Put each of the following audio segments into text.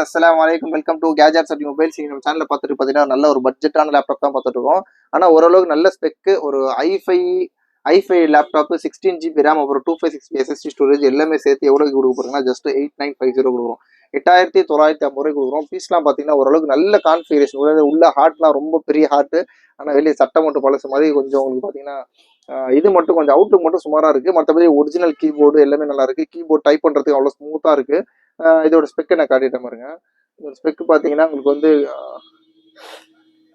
அஸ்ஸலாமு அலைக்கும். Welcome to gadgets and mobiles. நம்ம சேனலில் பார்த்துட்டு பார்த்தீங்கன்னா நல்ல ஒரு பட்ஜெட்டான லேப்டாப் தான் பார்த்துட்டு இருக்கோம். ஆனால் ஓரளவுக்கு நல்ல ஸ்பெக்கு ஒரு ஐஃபை லேப்டாப்பு 16 GB ரேம் அப்புறம் 256 SSD ஸ்டோரேஜ் எல்லாமே சேர்த்து எவ்வளோக்கு கொடுக்க போகிறோங்கன்னா ஜஸ்ட் 8950 கொடுக்குறோம். 8950 கொடுக்குறோம். பீஸ்லாம் பார்த்தீங்கன்னா ஓரளவுக்கு நல்ல கான்ஃபிகரேஷன் உள்ள ஹார்ட்லாம் ரொம்ப பெரிய ஹார்ட்டு. ஆனால் வெளியே சட்டை மட்டும் பழசு மாதிரி கொஞ்சம் உங்களுக்கு பார்த்தீங்கன்னா இது மட்டும் கொஞ்சம் அவுட்லுக் மட்டும் சுமாராக இருக்குது. மற்றபடி ஒரிஜினல் கீபோர்டு எல்லாமே நல்லா இருக்குது. கீபோர்ட் டைப் பண்ணுறதுக்கு அவ்வளோ ஸ்மூத்தாக இருக்குது. இதோட ஸ்பெக்கை நான் காட்டிட்டேன் பாருங்க. இதோட ஸ்பெக் பார்த்தீங்கன்னா உங்களுக்கு வந்து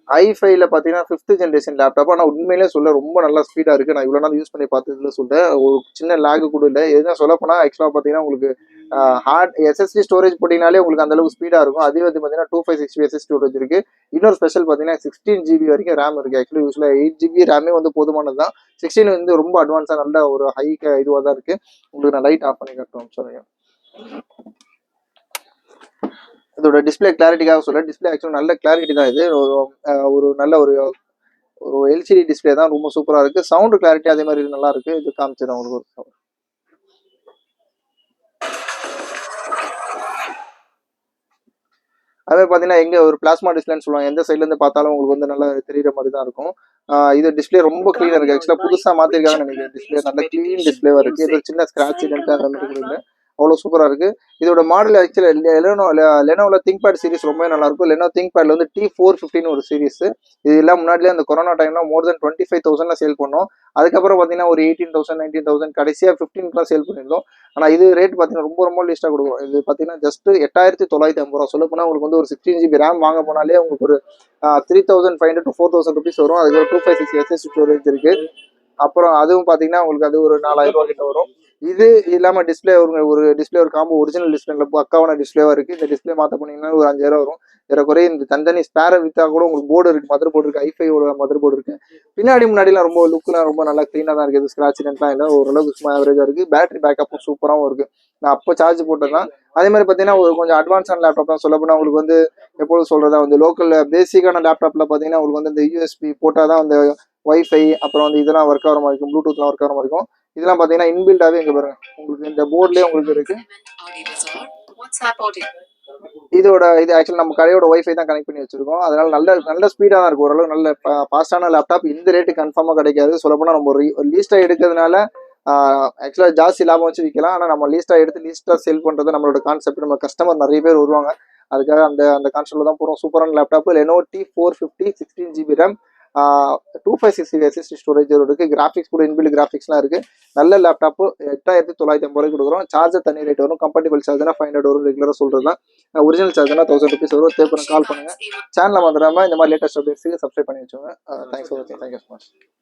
ஐஃபைல பார்த்தீங்கன்னா 5th ஜென்ரேஷன் லேப்டாப். ஆனால் உண்மையிலே சொல்ல ரொம்ப நல்லா ஸ்பீடாக இருக்குது. நான் இவ்வளோ நாள் யூஸ் பண்ணி பார்த்ததுல சொல்லிட்டேன். ஒரு சின்ன லேகு கூட இல்லை. எதுனா சொல்ல போனால் ஆக்சுவலாக பார்த்தீங்கன்னா உங்களுக்கு எஸ்எஸ்டி ஸ்டோரேஜ் போட்டிங்கனாலே உங்களுக்கு அந்தளவுக்கு ஸ்பீடாக இருக்கும். அதே வந்து பார்த்தீங்கன்னா 256 SSD ஸ்டோரேஜ் இருக்குது. இன்னொரு ஸ்பெஷல் பார்த்தீங்கன்னா 16 GB வரைக்கும் ரேம் இருக்குது. ஆக்சுவலி யூஸ்வலாக 8 GB ரேமே வந்து போதுமானது தான். 16 வந்து ரொம்ப அட்வான்ஸாக நல்ல ஒரு ஹை இதுவாக தான் இருக்குது. உங்களுக்கு நான் லைட் ஆஃப் பண்ணி காட்டுறோம் சொல்லுங்க. இதோட டிஸ்பிளே கிளாரிட்டிக்காக சொல்ல, டிஸ்பிளே ஆக்சுவலாக நல்ல கிளாரிட்டி தான். இது ஒரு நல்ல ஒரு எல்சிடி டிஸ்பிளே தான். ரொம்ப சூப்பராக இருக்குது. சவுண்டு கிளாரிட்டி அதே மாதிரி நல்லா இருக்குது. இது காமிச்சிடும் உங்களுக்கு ஒரு அதே பார்த்தீங்கன்னா எங்கே ஒரு பிளாஸ்மா டிஸ்பிளேன்னு சொல்லுவாங்க. எந்த சைட்லேருந்து பார்த்தாலும் உங்களுக்கு வந்து நல்லா தெரியுற மாதிரி தான் இருக்கும். இது டிஸ்பிளே ரொம்ப க்ளீனாக இருக்குது. ஆக்சுவலாக புதுசாக மாற்றிருக்காங்கன்னு நினைக்கிறேன். டிஸ்பிளே நல்ல க்ளீன் டிஸ்பிளேவாக இருக்குது. இது சின்ன ஸ்க்ராட்ச் அந்த மாதிரி கூட இல்லை. அவ்வளோ சூப்பராக இருக்குது. இதோட மாடல் ஆக்சுவலி லெனோவில் திங்க்பேட் சீரிஸ் ரொம்பவே நல்லாயிருக்கும். லெனோ திங்க்பேடில் வந்து T450 ஒரு சீரிஸ். இது எல்லாம் முன்னாடியே அந்த கொரோனா டைம்ல மோர் தென் 25,000 சேல் பண்ணோம். அதுக்கப்புறம் பார்த்தீங்கன்னா ஒரு 18,000 19,000 கடைசியாக 15 சேல் பண்ணியிருந்தோம். ஆனால் இது ரேட் பார்த்தீங்கன்னா ரொம்ப லீஸ்ட்டாக கொடுக்கும். இது பார்த்தீங்கன்னா ஜஸ்ட் 8950 சொல்ல போனால் உங்களுக்கு வந்து ஒரு 16 GB ரேம் வாங்க போனாலே உங்களுக்கு ஒரு 3,500 to 4,000 ருபீஸ் வரும். அதுக்கு ஒரு 256 SSD ஸ்டோரேஜ் இருக்குது. அப்புறம் அதுவும் பார்த்தீங்கன்னா உங்களுக்கு அது ஒரு 4000 கிட்ட வரும். இது இல்லாமல் டிஸ்பிளே ஒரு டிஸ்பிளே ஒரு காம்போ ஒரிஜினல் டிஸ்பிளேல பக்காவான டிஸ்பிளேவாக இருக்குது. இந்த டிஸ்பிளே மாற்ற போனீங்கன்னா ஒரு 5000 வரும். குறைய இந்த தனித்தனி ஸ்பேரை விற்றா கூட உங்களுக்கு போர்டு இருக்குது, மதர் போர்டு இருக்குது, ஐஃபையோட மதர் போர்டு இருக்குது. முன்னாடிலாம் ரொம்ப லுக்லாம் ரொம்ப நல்லா க்ளீனாக தான் இருக்குது. ஸ்க்ராட்ச்லாம் இல்லை, ஓரளவுக்கு சும்மா ஆவரேஜாக இருக்குது. பேட்டரி பேக்கப்பும் சூப்பராகவும் இருக்குது. நான் அப்போ சார்ஜ் போட்டது தான். அதே மாதிரி பார்த்தீங்கன்னா ஒரு கொஞ்சம் அட்வான்ஸான லேப்டாப் தான். சொல்ல போனால் உங்களுக்கு வந்து எப்போதும் சொல்கிறதா வந்து லோக்கலில் பேசிக்கான லேப்டாப்பில் பார்த்தீங்கன்னா உங்களுக்கு வந்து இந்த யூஎஸ்பி போட்டால் தான் அந்த வைஃபை அப்புறம் வந்து இதெல்லாம் ஒர்க் ஆகிற மாதிரி இருக்கும். ப்ளூடூத்லாம் ஒர்க் ஆகிற மாதிரி இருக்கும். இதெல்லாம் பார்த்தீங்கன்னா இன்பில்டாகவே இங்கே பாருங்க உங்களுக்கு இந்த போர்ட்லேயே உங்களுக்கு இருக்கு. இது ஆக்சுவலி நம்ம கடையோட வைஃபை தான் கனெக்ட் பண்ணி வச்சிருக்கோம். அதனால நல்ல ஸ்பீடாக தான் இருக்கும். ஓரளவு நல்ல ஃபாஸ்டான லேப்டாப். இந்த ரேட்டு கன்ஃபார்மாக கிடைக்காது. சொல்லப்போனால் நம்ம லீஸ்ட்டாக எடுக்கிறதுனால ஆக்சுவலாக ஜாஸ்தி லாபம் வச்சு விற்கலாம். ஆனால் நம்ம லீஸ்ட்டாக சேல் பண்ணுறது நம்மளோட கான்செப்ட். நம்ம கஸ்டமர் நிறைய பேர் வருவாங்க. அதுக்காக அந்த கான்செப்டில் தான் போகிறோம். சூப்பரான laptop லெனோ T450 16 GB RAM 256 SSD storage இருக்குது. கிராஃபிக்ஸ் கூட இன்பில்ட் கிராஃபிக்ஸ்லாம் இருக்குது. நல்ல லேப்டாப்பு 8950 கொடுக்குறோம். சார்ஜர் தனி ரேட் வரும். கம்பேட்டிபிள் சார்ஜர்னா 500 வரும். ரெகுலராக சொல்கிறது தான். ஒரிஜினல் சார்ஜர்னா 1000 ருபீஸ் வரும். தேவைப்படும் கால் பண்ணுங்கள். சேனலை வந்துடாமல் இந்த மாதிரி லேட்டஸ்ட் அப்டேட்ஸுக்கு சப்ஸ்கிரைப் பண்ணி வச்சுக்கோங்க. தேங்க்ஸ் ஃபார் வாட்சிங். Thank you so much.